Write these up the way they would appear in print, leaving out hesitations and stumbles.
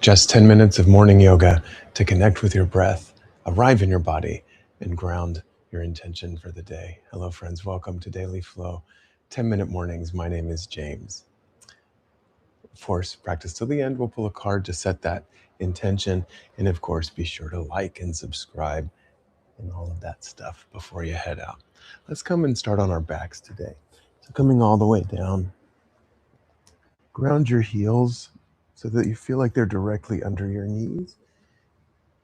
Just 10 minutes of morning yoga to connect with your breath, arrive in your body, and ground your intention for the day. Hello, friends. Welcome to Daily Flow 10-minute mornings. My name is James. Of course, practice till the end. We'll pull a card to set that intention. And of course, be sure to like and subscribe and all of that stuff before you head out. Let's come and start on our backs today. So coming all the way down, ground your heels so that you feel like they're directly under your knees.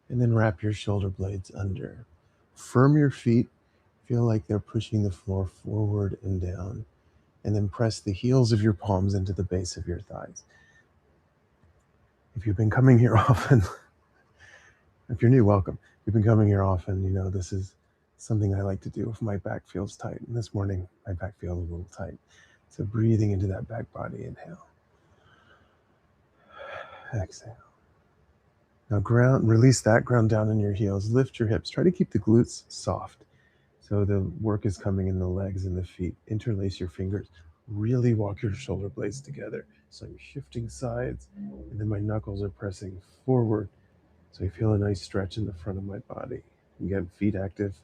And then wrap your shoulder blades under. Firm your feet, feel like they're pushing the floor forward and down. And then press the heels of your palms into the base of your thighs. If you've been coming here often, if you're new, welcome. If you've been coming here often, you know this is something I like to do if my back feels tight. And this morning, my back feels a little tight. So breathing into that back body, inhale. Exhale. Now release that, ground down in your heels, lift your hips, try to keep the glutes soft. So the work is coming in the legs and the feet. Interlace your fingers, really walk your shoulder blades together. So I'm shifting sides, and then my knuckles are pressing forward. So I feel a nice stretch in the front of my body. Again, feet active,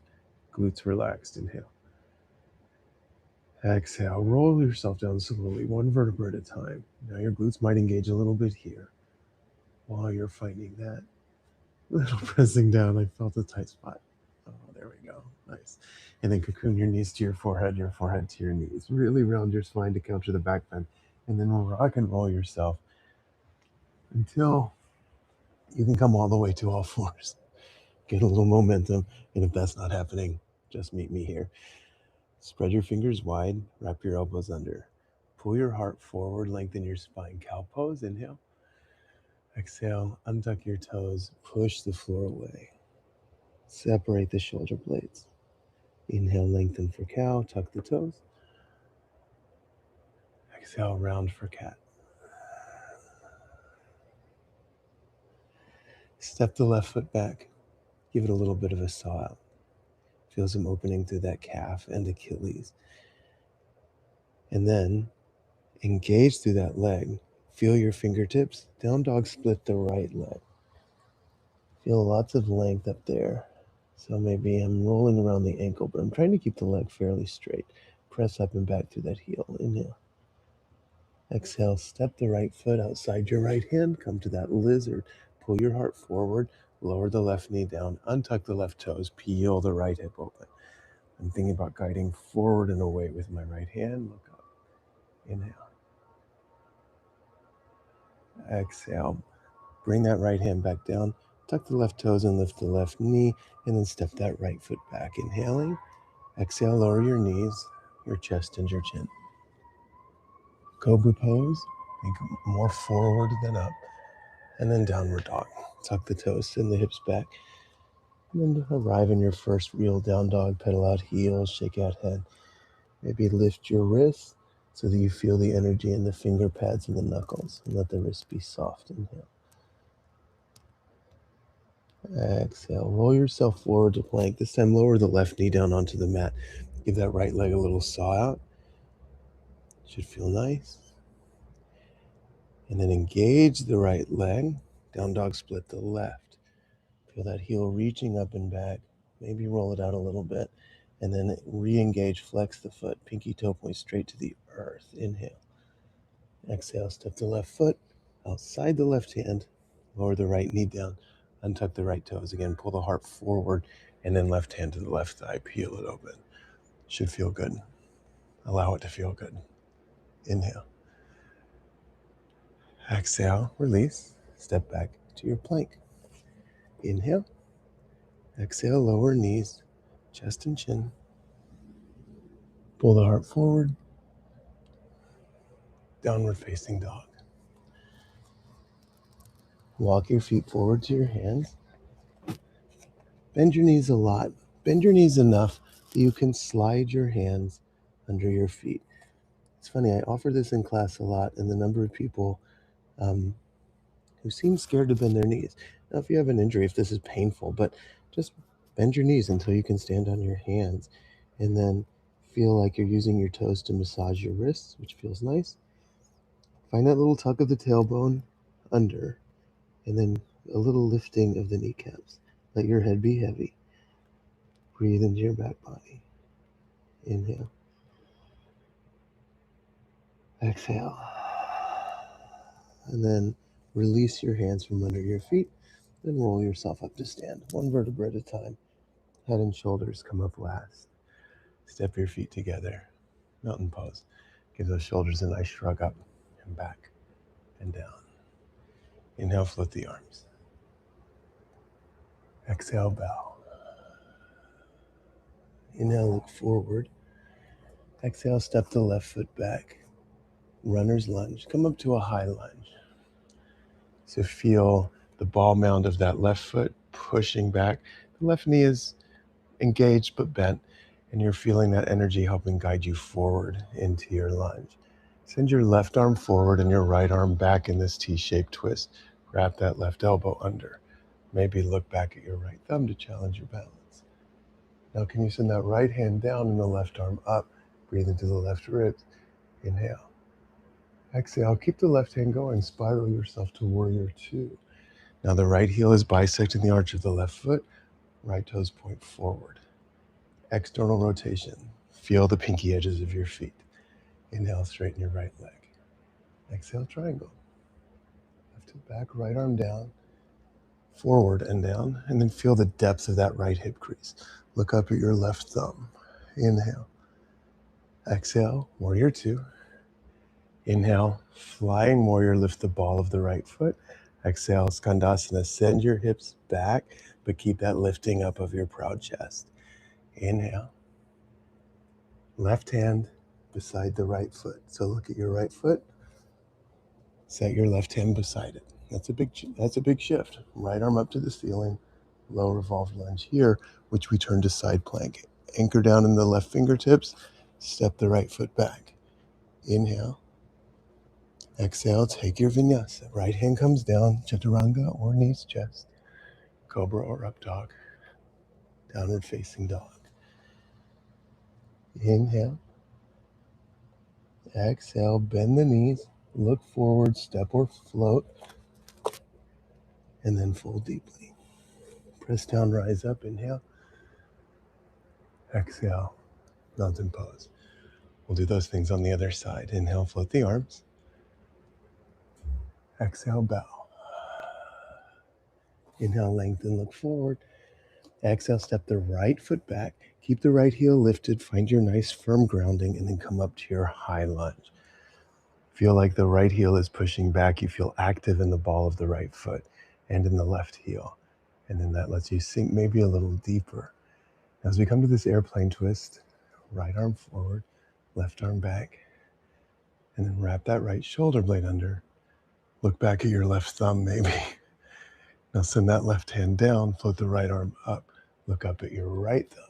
glutes relaxed, inhale. Exhale, roll yourself down slowly, one vertebra at a time. Now your glutes might engage a little bit here. While you're finding that little pressing down, I felt a tight spot. Oh, there we go. Nice. And then cocoon your knees to your forehead to your knees. Really round your spine to counter the back bend. And then rock and roll yourself until you can come all the way to all fours. Get a little momentum. And if that's not happening, just meet me here. Spread your fingers wide. Wrap your elbows under. Pull your heart forward. Lengthen your spine. Cow pose. Inhale. Exhale. Untuck your toes. Push the floor away. Separate the shoulder blades. Inhale, lengthen for cow, tuck the toes. Exhale, round for cat. Step the left foot back. Give it a little bit of a saw out. Feel some opening through that calf and Achilles. And then engage through that leg. Feel your fingertips. Down dog split the right leg. Feel lots of length up there. So maybe I'm rolling around the ankle, but I'm trying to keep the leg fairly straight. Press up and back through that heel. Inhale. Exhale, step the right foot outside your right hand. Come to that lizard. Pull your heart forward. Lower the left knee down. Untuck the left toes. Peel the right hip open. I'm thinking about guiding forward and away with my right hand. Look up. Inhale. Exhale. Bring that right hand back down. Tuck the left toes and lift the left knee. And then step that right foot back. Inhaling. Exhale, lower your knees, your chest, and your chin. Cobra pose. Think more forward than up. And then downward dog. Tuck the toes, send the hips back. And then arrive in your first real down dog. Pedal out heels, shake out head. Maybe lift your wrists so that you feel the energy in the finger pads and the knuckles. And let the wrists be soft. Inhale. Exhale. Roll yourself forward to plank. This time lower the left knee down onto the mat. Give that right leg a little saw out. Should feel nice. And then engage the right leg. Down dog split the left. Feel that heel reaching up and back. Maybe roll it out a little bit. And then re-engage, flex the foot. Pinky toe point straight to the earth. Inhale. Exhale, step the left foot outside the left hand. Lower the right knee down. Untuck the right toes. Again, pull the heart forward. And then left hand to the left thigh. Peel it open. Should feel good. Allow it to feel good. Inhale. Exhale, release. Step back to your plank. Inhale. Exhale, lower knees, chest and chin. Pull the heart forward. Downward facing dog. Walk your feet forward to your hands. Bend your knees a lot. Bend your knees enough that you can slide your hands under your feet. It's funny, I offer this in class a lot, and the number of people who seem scared to bend their knees. Now, if you have an injury, if this is painful, but just bend your knees until you can stand on your hands, and then feel like you're using your toes to massage your wrists, which feels nice. Find that little tuck of the tailbone under. And then a little lifting of the kneecaps. Let your head be heavy. Breathe into your back body. Inhale. Exhale. And then release your hands from under your feet. Then roll yourself up to stand, one vertebra at a time. Head and shoulders come up last. Step your feet together. Mountain pose. Give those shoulders a nice shrug up and back and down. Inhale, float the arms. Exhale, bow. Inhale, look forward. Exhale, step the left foot back. Runner's lunge. Come up to a high lunge. So feel the ball mound of that left foot pushing back. The left knee is engaged but bent, and you're feeling that energy helping guide you forward into your lunge. Send your left arm forward and your right arm back in this T-shaped twist. Wrap that left elbow under. Maybe look back at your right thumb to challenge your balance. Now can you send that right hand down and the left arm up? Breathe into the left ribs. Inhale. Exhale. Keep the left hand going. Spiral yourself to warrior two. Now the right heel is bisecting the arch of the left foot. Right toes point forward. External rotation. Feel the pinky edges of your feet. Inhale, straighten your right leg. Exhale, triangle. Left to back, right arm down, forward and down, and then feel the depth of that right hip crease. Look up at your left thumb. Inhale. Exhale, warrior two. Inhale, flying warrior, lift the ball of the right foot. Exhale, Skandasana, send your hips back, but keep that lifting up of your proud chest. Inhale. Left hand beside the right foot. So look at your right foot. Set your left hand beside it. That's a big shift. Right arm up to the ceiling. Low revolved lunge here, which we turn to side plank. Anchor down in the left fingertips. Step the right foot back. Inhale. Exhale, take your vinyasa. Right hand comes down, chaturanga or knees chest. Cobra or up dog. Downward facing dog. Inhale. Exhale, bend the knees. Look forward, step or float. And then fold deeply. Press down, rise up, inhale. Exhale, mountain pose. We'll do those things on the other side. Inhale, float the arms. Exhale, bow. Inhale, lengthen, look forward. Exhale, step the right foot back. Keep the right heel lifted. Find your nice firm grounding and then come up to your high lunge. Feel like the right heel is pushing back. You feel active in the ball of the right foot and in the left heel. And then that lets you sink maybe a little deeper. As we come to this airplane twist, right arm forward, left arm back, and then wrap that right shoulder blade under. Look back at your left thumb maybe. Now send that left hand down, float the right arm up. Look up at your right thumb.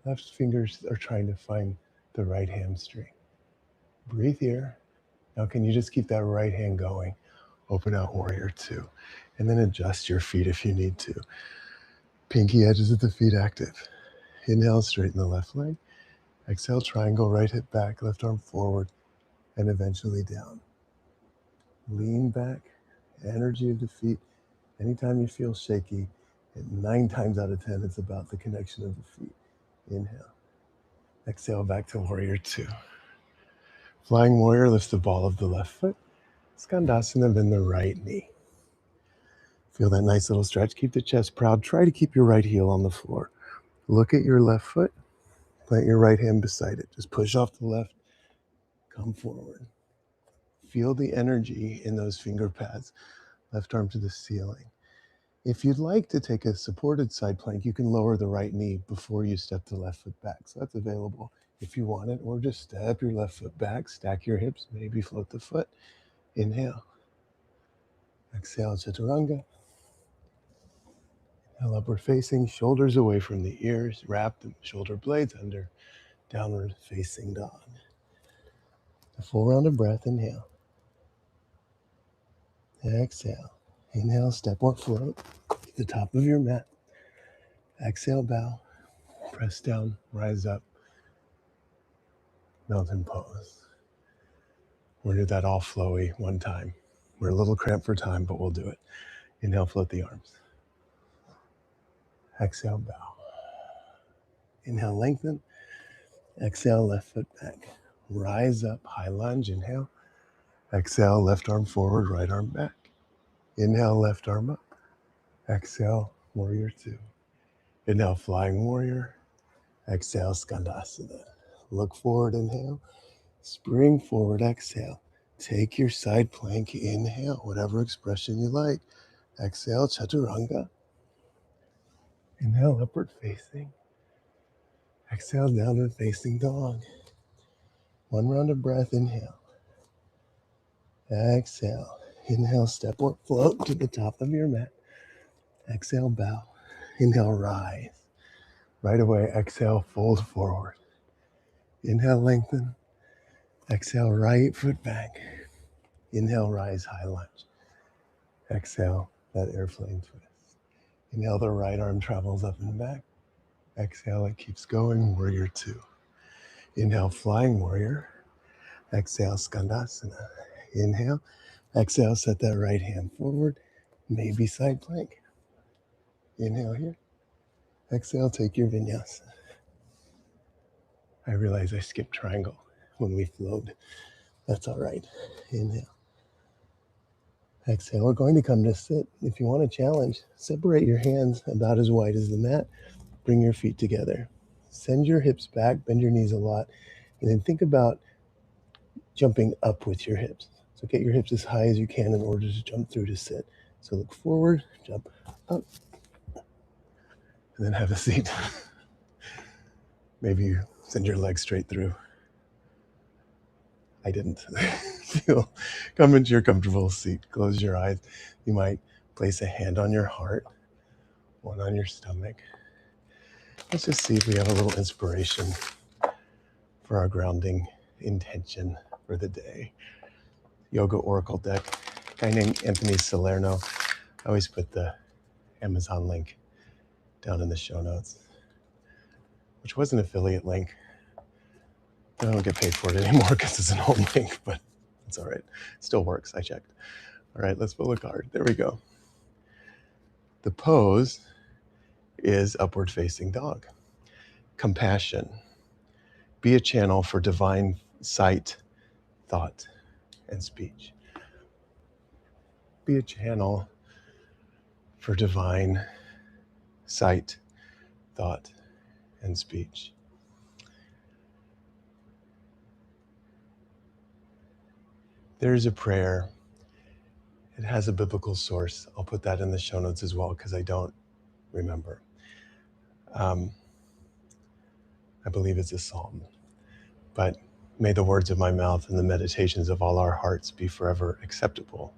Left fingers are trying to find the right hamstring. Breathe here. Now can you just keep that right hand going? Open out warrior two. And then adjust your feet if you need to. Pinky edges of the feet active. Inhale, straighten the left leg. Exhale, triangle, right hip back, left arm forward, and eventually down. Lean back, energy of the feet. Anytime you feel shaky, 9 times out of 10, it's about the connection of the feet. Inhale. Exhale, back to warrior two. Flying warrior lifts the ball of the left foot. Skandasana, bend the right knee. Feel that nice little stretch. Keep the chest proud. Try to keep your right heel on the floor. Look at your left foot. Plant your right hand beside it. Just push off the left. Come forward. Feel the energy in those finger pads. Left arm to the ceiling. If you'd like to take a supported side plank, you can lower the right knee before you step the left foot back. So that's available if you want it, or just step your left foot back, stack your hips, maybe float the foot. Inhale. Exhale, chaturanga. Inhale, upward facing, shoulders away from the ears, wrap the shoulder blades under, downward facing dog. A full round of breath, inhale. Exhale. Inhale, step or float to the top of your mat. Exhale, bow. Press down, rise up. Mountain pose. We'll do that all flowy one time. We're a little cramped for time, but we'll do it. Inhale, float the arms. Exhale, bow. Inhale, lengthen. Exhale, left foot back. Rise up, high lunge. Inhale. Exhale, left arm forward, right arm back. Inhale, left arm up. Exhale, warrior two. Inhale, flying warrior. Exhale, Skandasana. Look forward, inhale. Spring forward, exhale. Take your side plank, inhale, whatever expression you like. Exhale, chaturanga. Inhale, upward facing. Exhale, downward facing dog. One round of breath, inhale. Exhale. Inhale, step or float to the top of your mat. Exhale, bow. Inhale, rise. Right away, exhale, fold forward. Inhale, lengthen. Exhale, right foot back. Inhale, rise, high lunge. Exhale, that airplane twist. Inhale, the right arm travels up and back. Exhale, it keeps going, warrior two. Inhale, flying warrior. Exhale, Skandasana. Inhale. Exhale, set that right hand forward. Maybe side plank. Inhale here. Exhale, take your vinyasa. I realize I skipped triangle when we flowed. That's all right. Inhale. Exhale. We're going to come to sit. If you want a challenge, separate your hands about as wide as the mat. Bring your feet together. Send your hips back, bend your knees a lot, and then think about jumping up with your hips. So get your hips as high as you can in order to jump through to sit. So look forward, jump up, and then have a seat. Maybe you send your legs straight through. I didn't. Come into your comfortable seat. Close your eyes. You might place a hand on your heart, one on your stomach. Let's just see if we have a little inspiration for our grounding intention for the day. Yoga Oracle deck. A guy named Anthony Salerno. I always put the Amazon link down in the show notes, which was an affiliate link. I don't get paid for it anymore because it's an old link, but it's all right. It still works. I checked. All right, let's pull a card. There we go. The pose is upward facing dog. Compassion. Be a channel for divine sight, thought, and speech. Be a channel for divine sight, thought, and speech. There's a prayer. It has a biblical source. I'll put that in the show notes as well because I don't remember. I believe it's a psalm. But may the words of my mouth and the meditations of all our hearts be forever acceptable.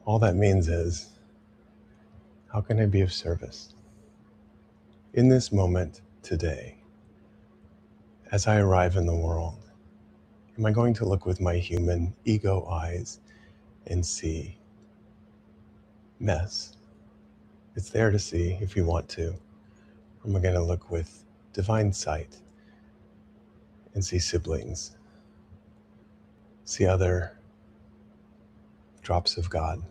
All that means is, how can I be of service? In this moment today, as I arrive in the world, am I going to look with my human ego eyes and see mess? It's there to see if you want to. Or am I going to look with divine sight and see siblings, see other drops of God,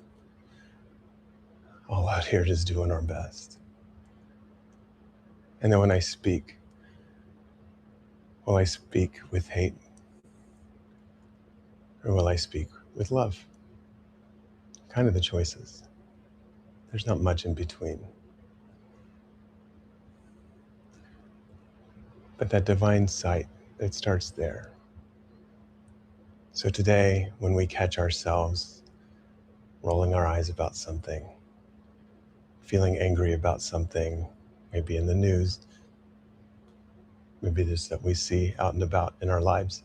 all out here just doing our best? And then when I speak, will I speak with hate? Or will I speak with love? Kind of the choices. There's not much in between. But that divine sight, it starts there. So today, when we catch ourselves rolling our eyes about something, feeling angry about something, maybe in the news, maybe just that we see out and about in our lives,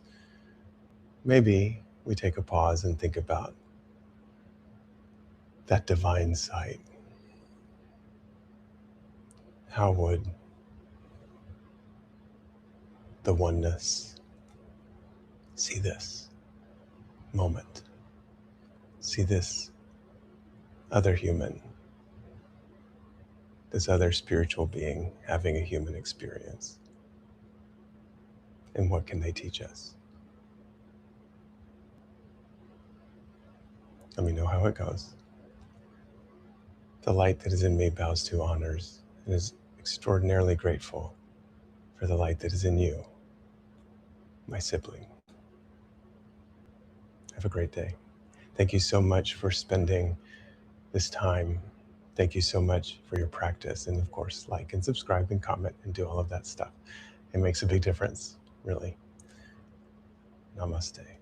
maybe we take a pause and think about that divine sight. How would the oneness see this moment, see this other human, this other spiritual being having a human experience? And what can they teach us? Let me know how it goes. The light that is in me bows to, honors, and is extraordinarily grateful for the light that is in you, my sibling. Have a great day. Thank you so much for spending this time. Thank you so much for your practice. And of course, like and subscribe and comment and do all of that stuff. It makes a big difference, really. Namaste.